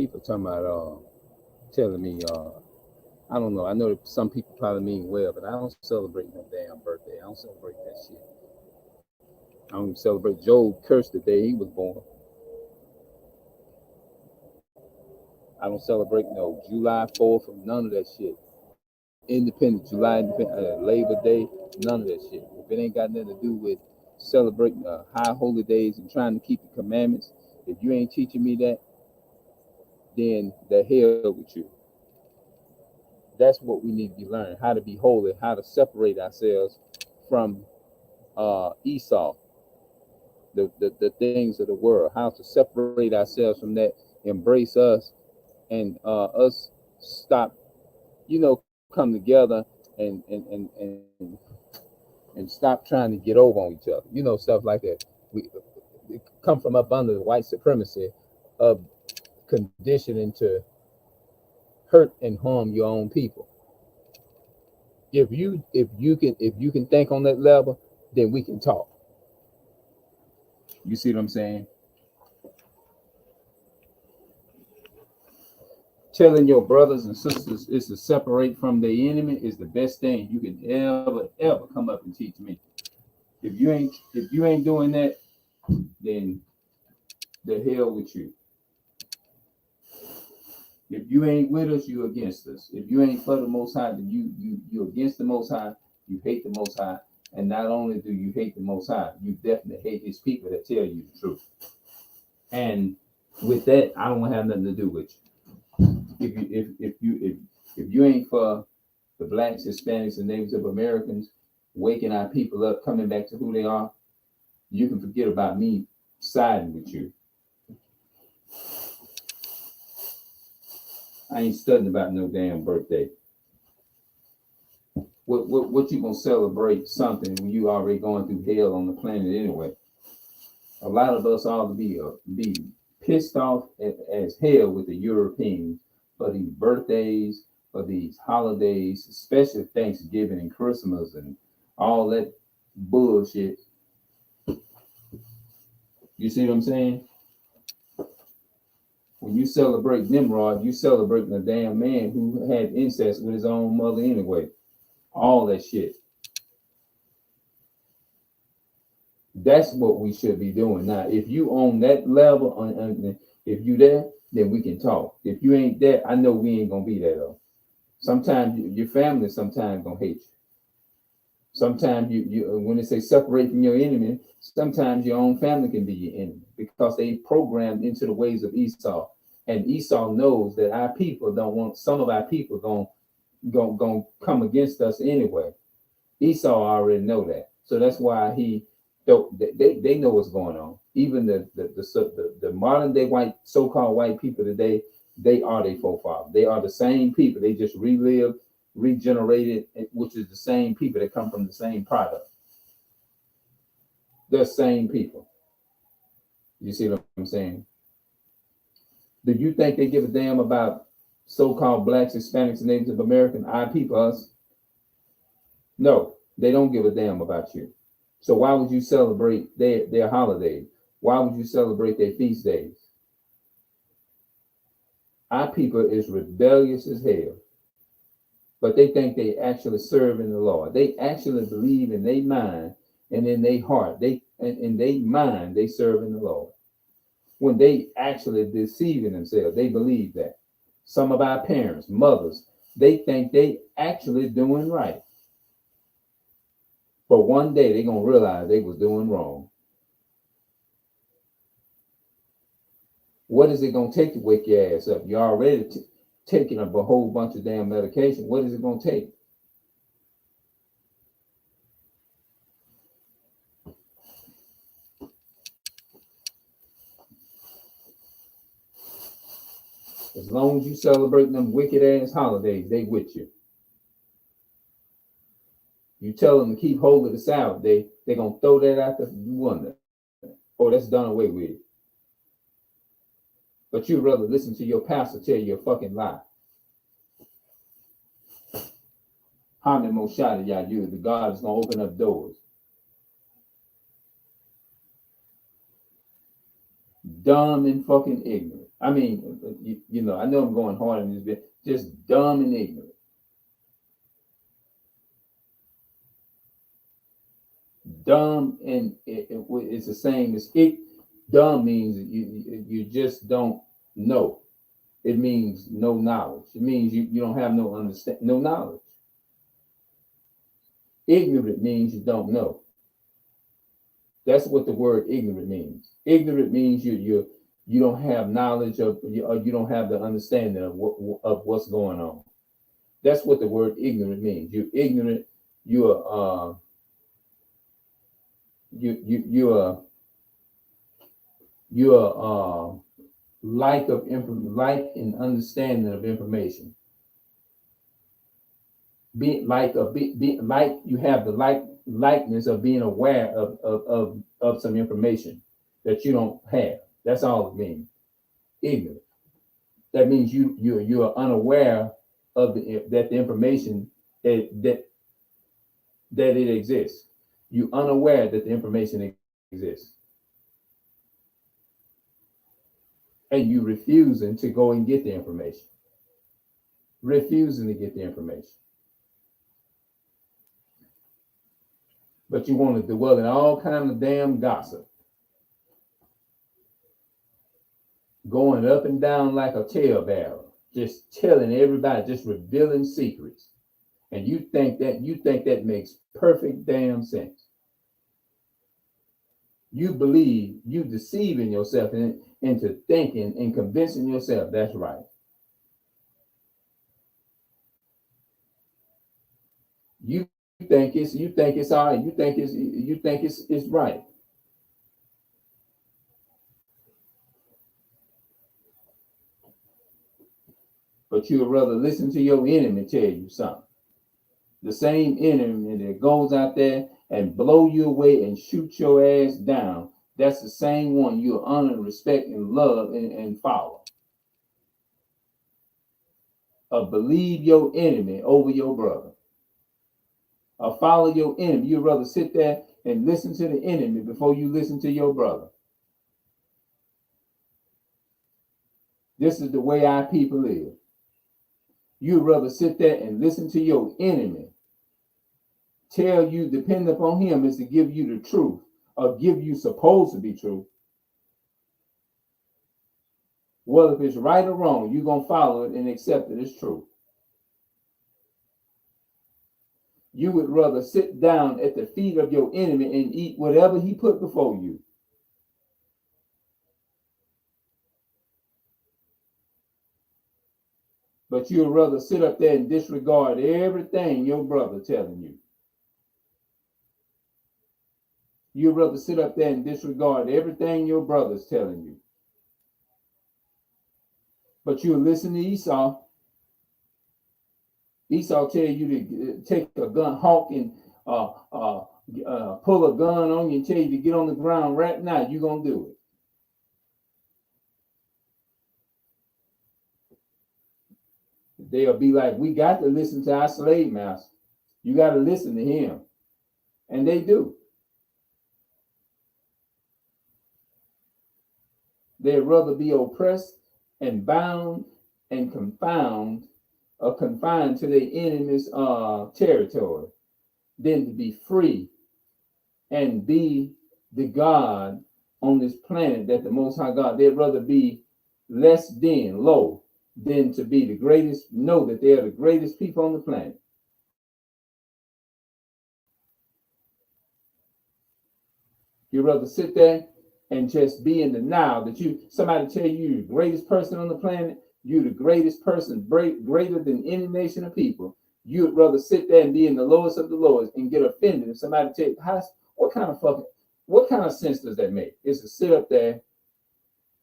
people talking about telling me I don't know. I know that some people probably mean well, but I don't celebrate no damn birthday. I don't celebrate that shit. I don't even celebrate Joe Cursed the day he was born. I don't celebrate no July 4th or none of that shit. Independent July, Labor Day, none of that shit. If it ain't got nothing to do with celebrating high holy days and trying to keep the commandments, if you ain't teaching me that, then the hell with you. That's what we need to be learning: how to be holy, how to separate ourselves from Esau, the things of the world, how to separate ourselves from that, embrace us, and us stop, come together and stop trying to get over on each other, stuff like that. We come from up under the white supremacy of conditioning to hurt and harm your own people. If you can think on that level, then we can talk. You see what I'm saying? Telling your brothers and sisters is to separate from the enemy is the best thing you can ever come up and teach me. If you ain't doing that, then the hell with you. If you ain't with us, you against us. If you ain't for the Most High, then you against the Most High. You hate the Most High, and not only do you hate the Most High, you definitely hate His people that tell you the truth. And with that, I don't have nothing to do with you. If you ain't for the blacks, Hispanics, and Native Americans waking our people up, coming back to who they are, you can forget about me siding with you. I ain't studying about no damn birthday. What you gonna celebrate something when you already going through hell on the planet anyway? A lot of us ought to be pissed off as hell with the Europeans for these birthdays, for these holidays, especially Thanksgiving and Christmas and all that bullshit. You see what I'm saying? When you celebrate Nimrod, you celebrating a damn man who had incest with his own mother anyway. All that shit. That's what we should be doing. Now, if you on that level, if you there, then we can talk. If you ain't there, I know we ain't gonna be there though. Sometimes your family sometimes gonna hate you. Sometimes you when they say separate from your enemy, sometimes your own family can be your enemy because they programmed into the ways of Esau. And Esau knows that our people don't want some of our people gonna come against us anyway. Esau already know that, so that's why they know what's going on. Even the modern day white so-called white people today, they are their forefathers. They are the same people. They just relived, regenerated, which is the same people that come from the same product. They're same people. You see what I'm saying? Do you think they give a damn about so-called blacks, Hispanics, and Native American, our people, us? No, they don't give a damn about you. So why would you celebrate their holidays? Why would you celebrate their feast days? Our people is rebellious as hell, but they think they actually serve in the Lord. They actually believe in their mind and in their heart. In their mind, they serve in the Lord. When they actually deceiving themselves, they believe that. Some of our parents, mothers, they think they actually doing right. But one day they're gonna realize they was doing wrong. What is it gonna take to wake your ass up? You're already taking up a whole bunch of damn medication. What is it gonna take? As long as you celebrating them wicked ass holidays, they with you. You tell them to keep hold of the Sabbath, they gonna throw that out the window. Oh, that's done away with. But you'd rather listen to your pastor tell you a fucking lie. How many more shot at y'all you? The God is gonna open up doors. Dumb and fucking ignorant. I mean, you know, I know I'm going hard in this bit. Just dumb and ignorant. Dumb and it's the same as it. Dumb means you just don't know. It means no knowledge. It means you don't have no understand, no knowledge. Ignorant means you don't know. That's what the word ignorant means. Ignorant means you don't have knowledge of, or you don't have the understanding of what's going on. That's what the word ignorant means. You're ignorant. You are you are like an understanding of information. Like you have the likeness of being aware of some information that you don't have. That's all it means. Ignorant. That means you are unaware of the information that it exists. You unaware that the information exists, and you refusing to go and get the information. Refusing to get the information. But you want to dwell in all kind of damn gossip, going up and down like a talebearer, just telling everybody, just revealing secrets. And you think that makes perfect damn sense. You believe you deceiving yourself into thinking and convincing yourself that's right. You think it's all right. You think it's right. But you would rather listen to your enemy tell you something. The same enemy that goes out there and blow you away and shoot your ass down, that's the same one you honor, respect, and love and follow. Believe your enemy over your brother. Follow your enemy. You'd rather sit there and listen to the enemy before you listen to your brother. This is the way our people live. You'd rather sit there and listen to your enemy tell you, depend upon him is to give you the truth or give you supposed to be true. Well, if it's right or wrong, you're going to follow it and accept it as true. You would rather sit down at the feet of your enemy and eat whatever he put before you. But you'd rather sit up there and disregard everything your brother telling you. You'd rather sit up there and disregard everything your brother's telling you. But you listen to Esau. Esau tell you to take a gun, hawk, and pull a gun on you and tell you to get on the ground right now. You're going to do it. They'll be like, we got to listen to our slave master. You got to listen to him. And they do. They'd rather be oppressed and bound and confined to their enemy's territory than to be free and be the God on this planet that the Most High God. They'd rather be less than, low, than to be the greatest, know that they are the greatest people on the planet. You'd rather sit there and just be in the now that somebody tell you you're the greatest person on the planet, you're the greatest person, greater than any nation of people. You'd rather sit there and be in the lowest of the lowest and get offended if somebody tell you, what kind of sense does that make? It's to sit up there,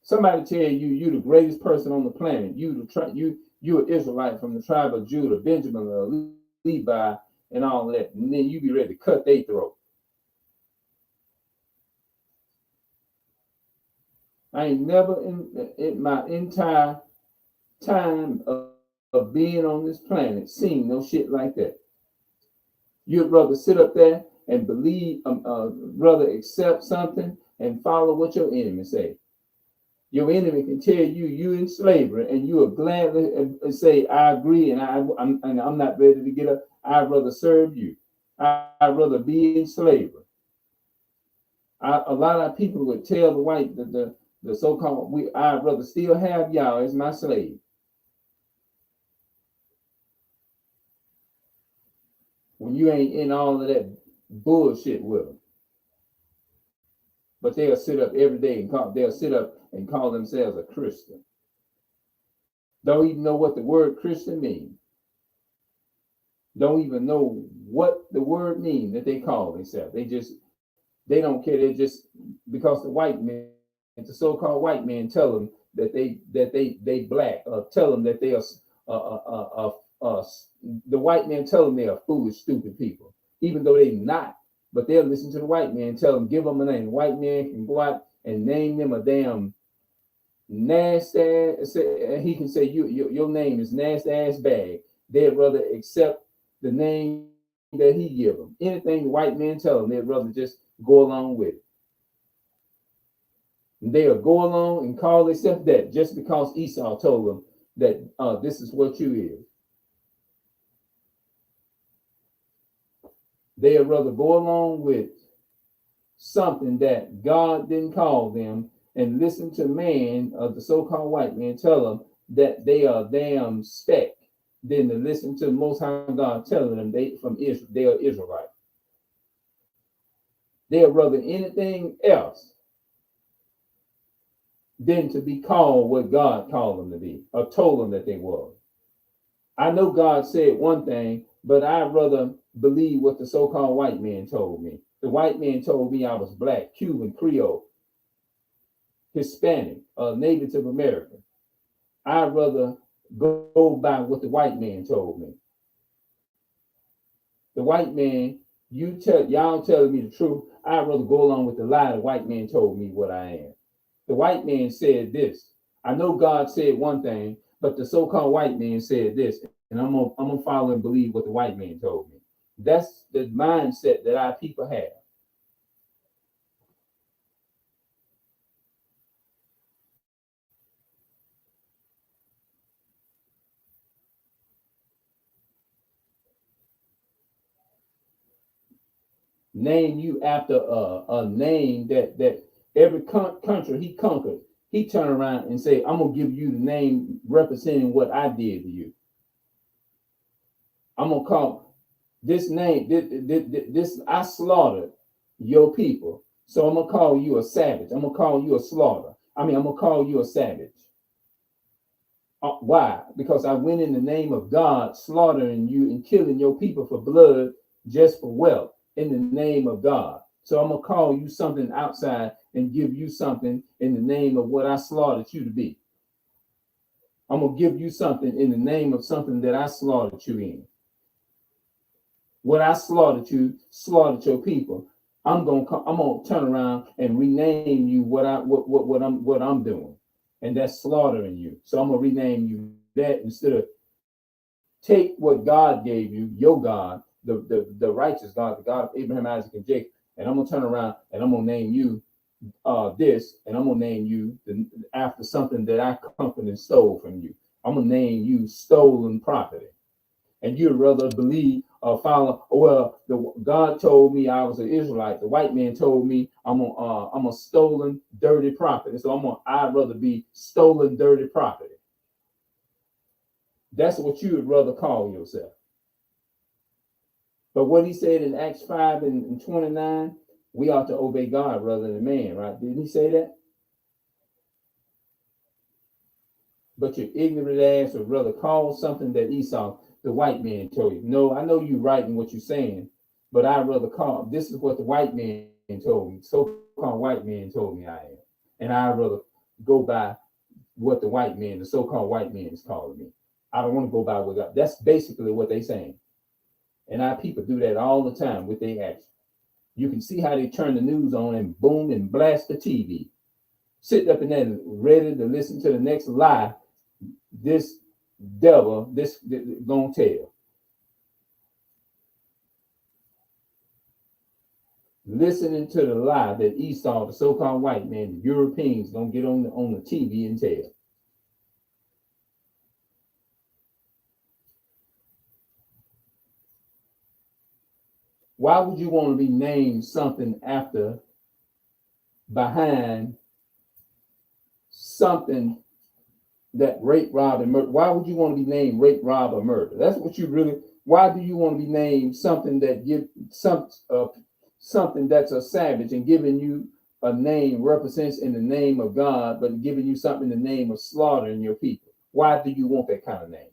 somebody tell you you're the greatest person on the planet, you're an Israelite from the tribe of Judah, Benjamin, or Levi, and all that, and then you be ready to cut their throat. I ain't never in my entire time of being on this planet seen no shit like that. You'd rather sit up there and believe, rather accept something and follow what your enemy say. Your enemy can tell you you in slavery, and you will gladly say, "I agree," and I'm not ready to get up. I'd rather serve you. I'd rather be in slavery. A lot of people would tell the white the so-called I'd rather still have y'all as my slave. When you ain't in all of that bullshit with them. But they'll sit up every day and they'll sit up and call themselves a Christian. Don't even know what the word Christian means. Don't even know what the word means that they call themselves. They don't care. They just because the white men, the so-called white men, tell them that they black, or tell them that they are the white men tell them they are foolish, stupid people, even though they not. But they'll listen to the white man, tell them, give them a name. The white man can go out and name them a damn nasty. He can say your name is nasty ass bag. They'd rather accept the name that he give them. Anything the white man tell them, they'd rather just go along with it. And they'll go along and call themselves that just because Esau told them that this is what you is. They'd rather go along with something that God didn't call them and listen to man, the so-called white man, tell them that they are damn speck than to listen to the Most High God telling them they from Israel, they are Israelite. They'd rather anything else than to be called what God called them to be, or told them that they were. I know God said one thing, but I'd rather believe what the so-called white man told me. The white man told me I was black, Cuban, Creole, Hispanic, Native American. I'd rather go by what the white man told me. The white man, y'all telling me the truth. I'd rather go along with the lie the white man told me what I am. The white man said this. I know God said one thing, but the so-called white man said this, and I'm gonna follow and believe what the white man told me. That's the mindset that our people have. Name you after a name that every country he conquered. He turned around and say, "I'm gonna give you the name representing what I did to you. I'm gonna call this name. This I slaughtered your people, so I'm gonna call you a savage. I'm gonna call you a slaughter. I'm gonna call you a savage. Why? Because I went in the name of God, slaughtering you and killing your people for blood, just for wealth, in the name of God. So I'm gonna call you something outside and give you something in the name of what I slaughtered you to be. I'm gonna give you something in the name of something that I slaughtered you in. What I slaughtered your people. I'm gonna turn around and rename you what I'm doing, and that's slaughtering you. So I'm gonna rename you that instead of take what God gave you, your God, the righteous God, the God of Abraham, Isaac, and Jacob, and I'm gonna turn around and I'm gonna name you this, and I'm gonna name you after something that I conquered and stole from you. I'm gonna name you stolen property, and you'd rather believe or follow. Well, God told me I was an Israelite. The white man told me I'm a stolen, dirty property. So I'd rather be stolen, dirty property. That's what you would rather call yourself. But what he said in Acts 5 and 29, we ought to obey God rather than man, right? Didn't he say that? But your ignorant ass would rather call something that Esau, the white man, told you. No, I know you're right in what you're saying, but I'd rather call. This is what the white man told me. So-called white man told me I am, and I'd rather go by what the white man, the so-called white man, is calling me. I don't want to go by what God. That's basically what they're saying, and our people do that all the time with their actions. You can see how they turn the news on and boom and blast the TV, sitting up in there ready to listen to the next lie. This devil, this gonna tell. listening to the lie that Esau, the so-called white man, the Europeans, gonna get on the TV and tell. Why would you want to be named something after, behind something that rape, rob, and murder? Why would you want to be named rape, rob, or murder? That's what you really. Why do you want to be named something that give something that's a savage and giving you a name represents in the name of God, but giving you something in the name of slaughtering your people? Why do you want that kind of name?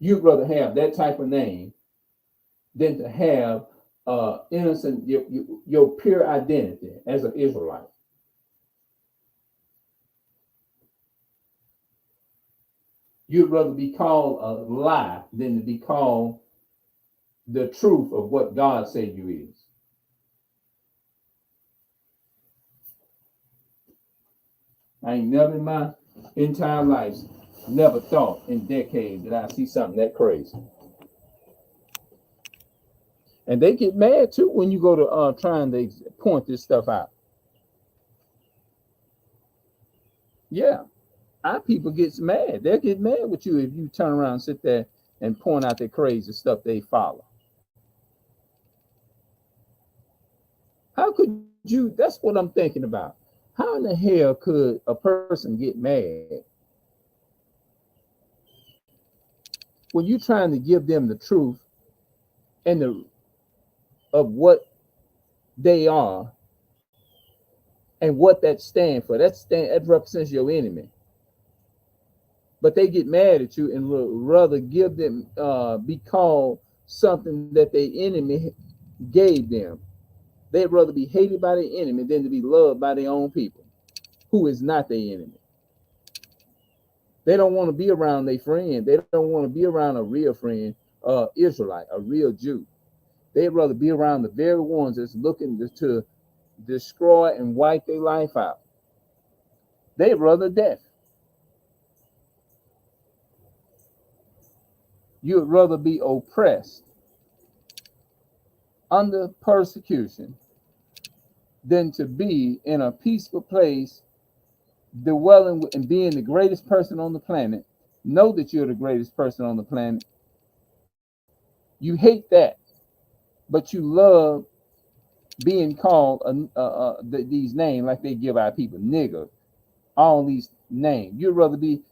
You'd rather have that type of name than to have innocent your pure identity as an Israelite. You'd rather be called a lie than to be called the truth of what God said you is. I ain't never in my entire life never thought in decades that I see something that crazy. And they get mad too when you go to trying to point this stuff out. Yeah, our people gets mad. They'll get mad with you if you turn around and sit there and point out the crazy stuff they follow. How could you? That's what I'm thinking about. How in the hell could a person get mad when you're trying to give them the truth and of what they are and what that stands for? That represents your enemy. But they get mad at you and would rather give them be called something that their enemy gave them. They'd rather be hated by their enemy than to be loved by their own people, who is not their enemy. They don't want to be around their friend. They don't want to be around a real friend, Israelite, a real Jew. They'd rather be around the very ones that's looking to destroy and wipe their life out. They'd rather death. You'd rather be oppressed under persecution than to be in a peaceful place, dwelling and being the greatest person on the planet. Know that you're the greatest person on the planet. You hate that, but you love being called these names like they give our people, nigger, all these names. You'll be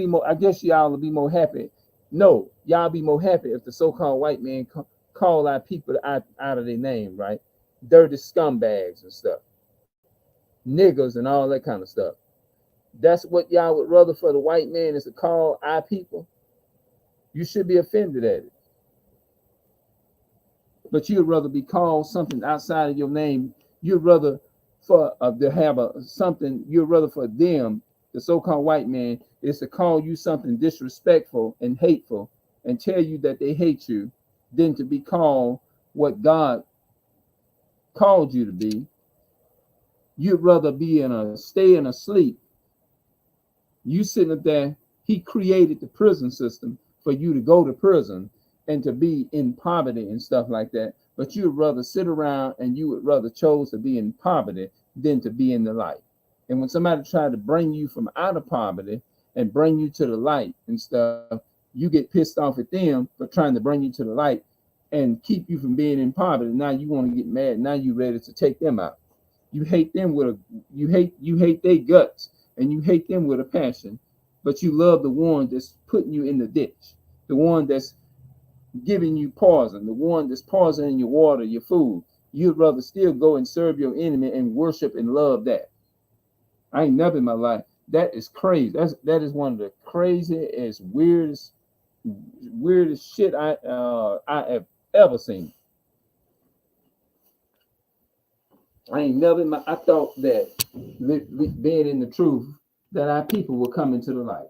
more. I guess y'all will be more happy. No, y'all be more happy if the so-called white man call our people out of their name, right? Dirty scumbags and stuff, niggers and all that kind of stuff. That's what y'all would rather for the white man is to call our people. You should be offended at it. But you'd rather be called something outside of your name. You'd rather for to have something. You'd rather for them, the so-called white man, is to call you something disrespectful and hateful and tell you that they hate you, than to be called what God called you to be. You'd rather be stay in a sleep. You sitting up there. He created the prison system for you to go to prison and to be in poverty and stuff like that. But you'd rather sit around and you would rather chose to be in poverty than to be in the light. And when somebody tried to bring you from out of poverty and bring you to the light and stuff, you get pissed off at them for trying to bring you to the light and keep you from being in poverty. Now you want to get mad. Now you're ready to take them out. You hate them you hate their guts and you hate them with a passion, but you love the one that's putting you in the ditch, the one that's giving you poison, the one that's poisoning your water, your food. You'd rather still go and serve your enemy and worship and love that. I ain't never in my life. That is crazy. That is one of the craziest, weirdest shit I have ever seen. I ain't never in my. I thought that being in the truth, that our people will come into the light.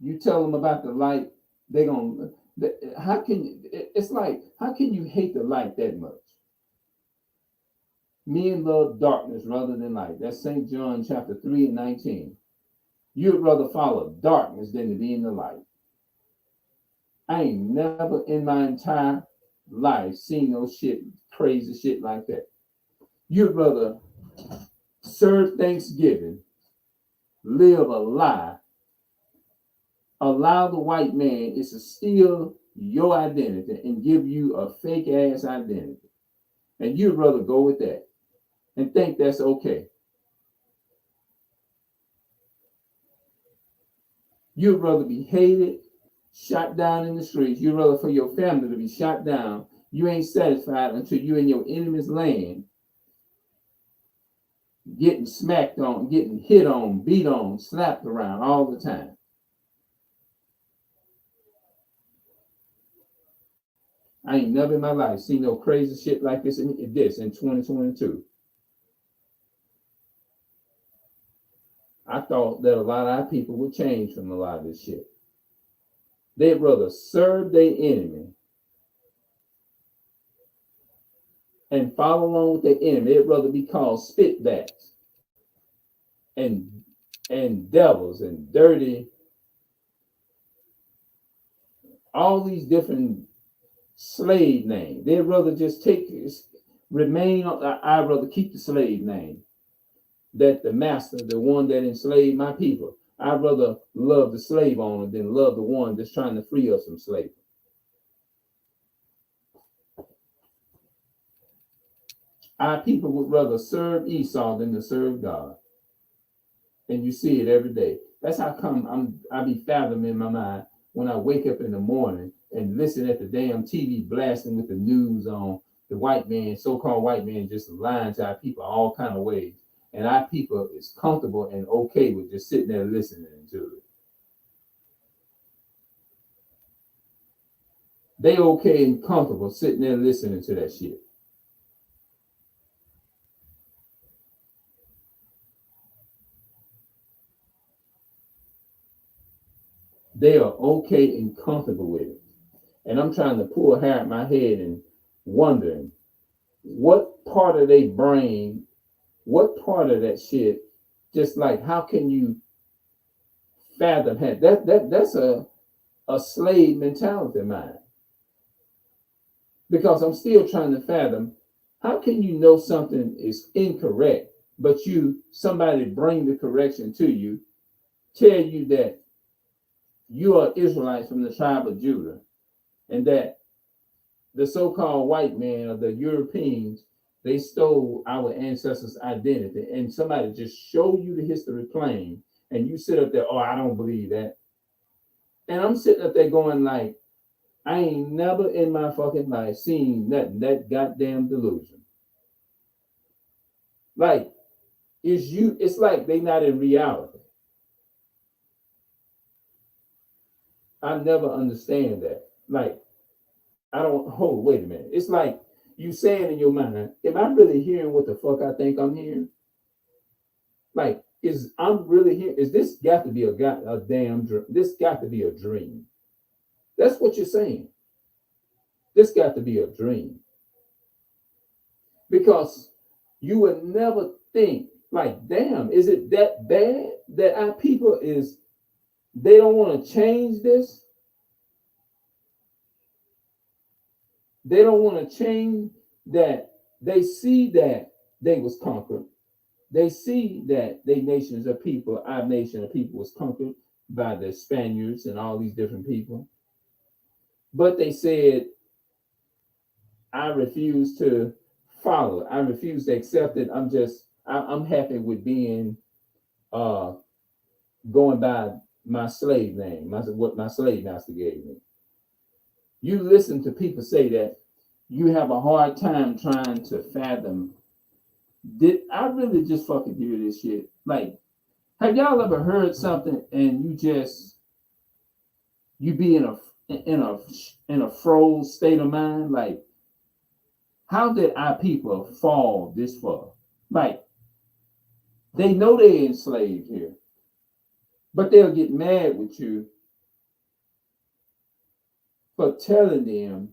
You tell them about the light, they gonna. How can it's like? How can you hate the light that much? Men love darkness rather than light. That's St. John chapter 3 and 19. You'd rather follow darkness than to be in the light. I ain't never in my entire life seen no shit, crazy shit like that. You'd rather serve Thanksgiving, live a lie, allow the white man is to steal your identity and give you a fake ass identity. And you'd rather go with that and think that's okay. You'd rather be hated, shot down in the streets. You'd rather for your family to be shot down. You ain't satisfied until you in your enemy's land, getting smacked on, getting hit on, beat on, slapped around all the time. I ain't never in my life seen no crazy shit like this in 2022. I thought that a lot of our people would change from a lot of this shit. They'd rather serve their enemy and follow along with their enemy. They'd rather be called spitbacks and devils and dirty, all these different slave names. They'd rather just remain. I'd rather keep the slave name. That the master, the one that enslaved my people. I'd rather love the slave owner than love the one that's trying to free us from slavery. Our people would rather serve Esau than to serve God. And you see it every day. That's how come I be fathoming in my mind when I wake up in the morning and listen at the damn TV blasting with the news on the white man, so-called white man, just lying to our people all kind of ways. And our people is comfortable and okay with just sitting there listening to it. They okay and comfortable sitting there listening to that shit. They are okay and comfortable with it. And I'm trying to pull hair out my head and wondering what part of their brain, what part of that shit, just like how can you fathom that's a slave mentality of mine. Because I'm still trying to fathom how can you know something is incorrect, but somebody bring the correction to you, tell you that you are Israelites from the tribe of Judah, and that the so-called white man or the Europeans, they stole our ancestors' identity, and somebody just show you the history plain, and you sit up there, oh, I don't believe that. And I'm sitting up there going like, I ain't never in my fucking life seen nothing that goddamn delusion. Like, it's like they not in reality. I never understand that. Like, wait a minute. It's like you saying in your mind, am I really hearing what the fuck I think I'm hearing? Like, I'm really hearing, is this got to be a damn dream? This got to be a dream. That's what you're saying. This got to be a dream. Because you would never think, like, damn, is it that bad that our people they don't want to change this? They don't want to change that. They see that they was conquered. They see that our nation of people was conquered by the Spaniards and all these different people. But they said, I refuse to follow. I refuse to accept it. I'm happy with being going by my slave name, what my slave master gave me. You listen to people say that, you have a hard time trying to fathom. Did I really just fucking hear this shit? Like, have y'all ever heard something and you be in a froze state of mind? Like, how did our people fall this far? Like, they know they're enslaved here, but they'll get mad with you for telling them,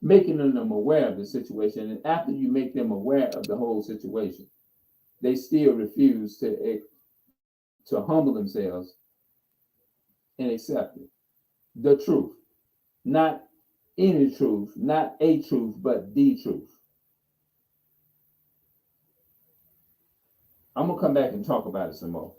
making them aware of the situation. And after you make them aware of the whole situation, they still refuse to humble themselves and accept it. the truth, not any truth, not a truth, but the truth. I'm gonna come back and talk about it some more.